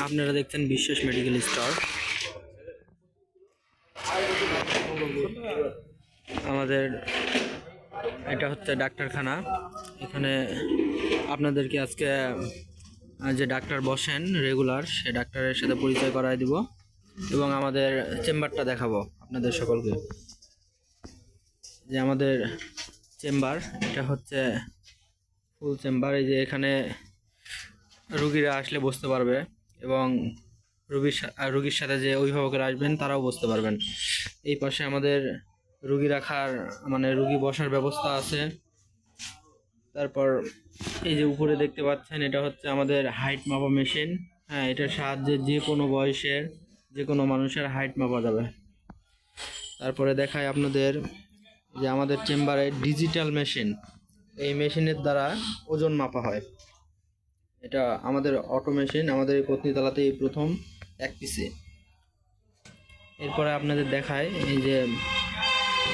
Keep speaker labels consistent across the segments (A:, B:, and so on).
A: আপনারা দেখছেন বিশ্বাস মেডিকেল স্টোর। আমাদের এটা হচ্ছে ডাক্তারখানা। এখানে আপনাদেরকে আজকে যে ডাক্তার বসেন রেগুলার, সে ডাক্তারের সাথে পরিচয় করায় দিব এবং আমাদের চেম্বারটা দেখাবো আপনাদের সকলকে। যে আমাদের চেম্বার, এটা হচ্ছে ফুল চেম্বার। এই যে এখানে রুগীরা আসলে বসতে পারবে এবং রুগীর সাথে যে অভিভাবকরা আসবেন তারাও বসতে পারবেন। এই পাশে আমাদের রুগী রাখার রুগী বসার ব্যবস্থা আছে। তারপর এই যে উপরে দেখতে পাচ্ছেন, এটা হচ্ছে আমাদের হাইট মাপা মেশিন। হ্যাঁ, এটার সাহায্যে যে কোনো বয়সের যে কোনো মানুষের হাইট মাপা যাবে। তারপরে দেখায় আপনাদের যে আমাদের চেম্বারে ডিজিটাল মেশিন, এই মেশিনের দ্বারা ওজন মাপা হয়। এটা আমাদের অটো মেশিন, আমাদের এই পত্নীতলাতেই প্রথম এক পিসে। এরপরে আপনাদের দেখায় এই যে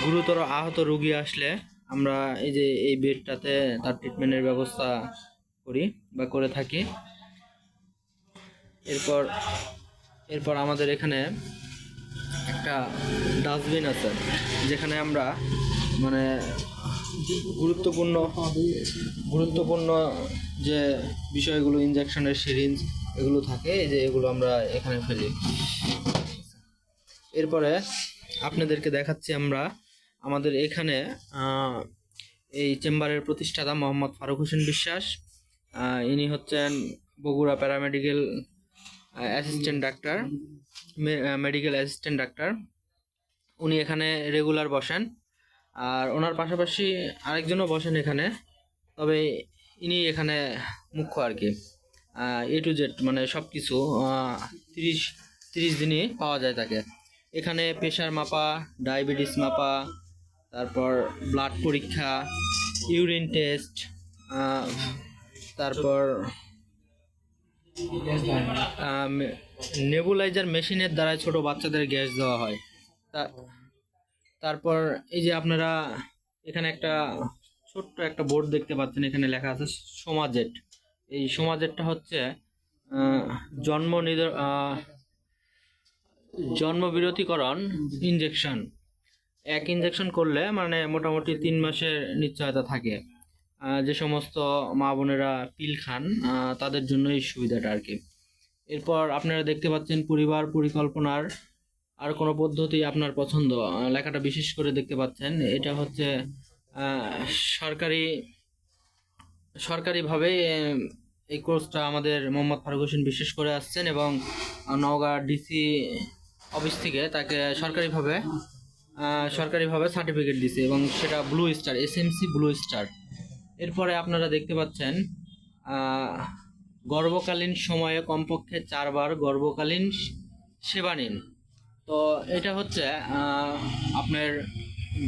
A: গুরুতর আহত রোগী আসলে আমরা এই যে এই বেডটাতে তার ট্রিটমেন্টের ব্যবস্থা করি বা করে থাকি। এরপর আমাদের এখানে একটা ডাস্টবিন আছে, যেখানে আমরা গুরুত্বপূর্ণ যে বিষয়গুলো, ইনজেকশনের সিরিঞ্জ এগুলো থাকে, এই যে এগুলো আমরা এখানে ফেলি। এরপরে আপনাদেরকে দেখাচ্ছি আমরা আমাদের এখানে এই চেম্বারের প্রতিষ্ঠাতা মোহাম্মদ ফারুক হোসেন বিশ্বাস। ইনি হচ্ছেন Bogura paramedical assistant doctor, medical assistant doctor. উনি এখানে রেগুলার বসেন, আর ওনার পাশাপাশি আরেকজনও বসেন এখানে, তবে ইনি এখানে মুখ্য আর কি। এ টু জেড সব কিছু 30 দিনই পাওয়া যায় তাকে। এখানে প্রেশার মাপা, ডায়াবেটিস মাপা, তারপর ব্লাড পরীক্ষা, ইউরিন টেস্ট, তারপর নেবুলাইজার মেশিনের দ্বারা ছোট বাচ্চাদের গ্যাস দেওয়া হয়। তারপর এই যে আপনারা এখানে একটা ছোট্ট একটা বোর্ড দেখতে পাচ্ছেন, এখানে লেখা আছে সোমাজেট। এই সোমাজেটটা হচ্ছে জন্ম বিরতিকরণ ইনজেকশন। এক ইনজেকশন করলে মোটামুটি 3 মাসের নিশ্চয়তা থাকে। যে সমস্ত মা বোনেরা পিল খান তাদের জন্য এই সুবিধাটা আর কি। এরপর আপনারা দেখতে পাচ্ছেন পরিবার পরিকল্পনার আর কোনো পদ্ধতি আপনার পছন্দ, লেখাটা বিশেষ করে দেখতে পাচ্ছেন। এটা হচ্ছে সরকারিভাবে এই কোর্সটা আমাদের মোহাম্মদ ফারুক হোসেন বিশ্বাস করে আসছেন এবং নওগাঁ ডিসি অফিস থেকে তাকে সরকারিভাবে সার্টিফিকেট দিছে এবং সেটা blue star, SMC blue star. এরপরে আপনারা দেখতে পাচ্ছেন গর্ভকালীন সময়ে কমপক্ষে 4 বার গর্ভকালীন সেবা নিন। তো এটা হচ্ছে আপনার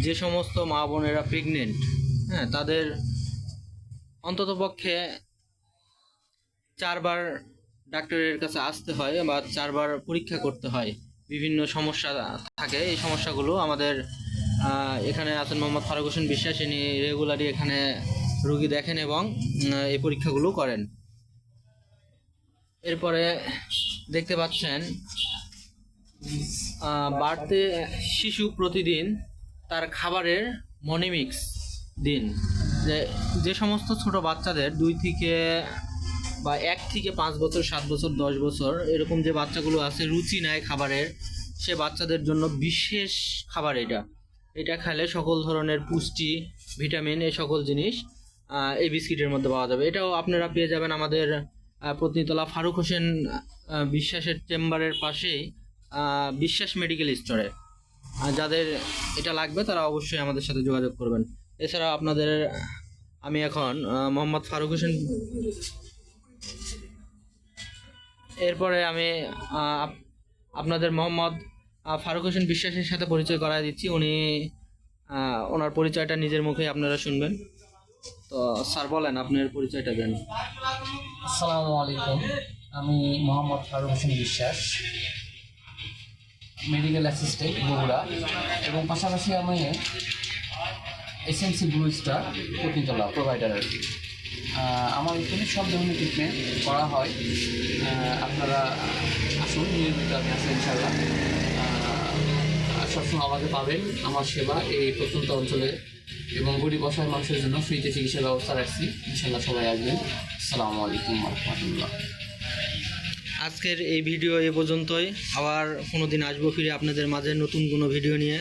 A: যে সমস্ত মা বোনেরা প্রেগনেন্ট, হ্যাঁ, তাদের অন্ততপক্ষে 4 বার ডাক্তারের কাছে আসতে হয় বা 4 বার পরীক্ষা করতে হয়। বিভিন্ন সমস্যা থাকে, এই সমস্যাগুলো আমাদের এখানে আছেন মোহাম্মদ ফারুক হোসেন বিশ্বাস। ইনি রেগুলারই এখানে রুগী দেখেন এবং এই পরীক্ষাগুলো করেন। এরপরে দেখতে পাচ্ছেন বাড়তে শিশু প্রতিদিন তার খাবারের মনিমিক্স দিন। যে সমস্ত ছোট বাচ্চাদের 1 থেকে 5 বছর, 7 বছর, 10 বছর এরকম যে বাচ্চাগুলো আছে, রুচি নেয় খাবারের, সে বাচ্চাদের জন্য বিশেষ খাবার এটা খেলে সকল ধরনের পুষ্টি, ভিটামিন, এই সকল জিনিস এই বিস্কিটের মধ্যে পাওয়া যাবে। এটাও আপনারা পেয়ে যাবেন আমাদের পত্নীতলা ফারুক হোসেন বিশ্বাসের চেম্বারের পাশেই বিশ্বাস মেডিকেল স্টোরে। যাদের এটা লাগবে তারা অবশ্যই আমাদের সাথে যোগাযোগ করবেন। এছাড়া আমি এখন মোহাম্মদ ফারুক হোসেন, এরপরে আমি আপনাদের মোহাম্মদ ফারুক হোসেন বিশ্বাসের সাথে পরিচয় করায় দিচ্ছি। ওনার পরিচয়টা নিজের মুখেই আপনারা শুনবেন। তো স্যার বলেন, আপনার পরিচয়টা দেন।
B: আসসালামু আলাইকুম, আমি মোহাম্মদ ফারুক হোসেন বিশ্বাস, মেডিকেল অ্যাসিস্ট্যান্ট বগুড়া, এবং পাশাপাশি আমি SMC blue star Patnitala provider আর কি। আমার এখানে সব ধরনের ট্রিটমেন্ট করা হয়। আপনারা আসুন, নিয়মিত আপনি আসুন ইনশাল্লাহ। সবসময় আমাকে পাবেন। আমার সেবা এই প্রত্যন্ত অঞ্চলে এবং গরিব অসহায় মানুষের জন্য ফ্রিতে চিকিৎসার ব্যবস্থা রাখছি। ইনশাল্লাহ সবাই আসবেন। আসসালামু আলাইকুম ওয়া রাহমাতুল্লাহ।
A: আজকের এই ভিডিও এ পর্যন্তই। আবার কোনো দিন আসবো ফিরে আপনাদের মাঝে নতুন কোনো ভিডিও নিয়ে।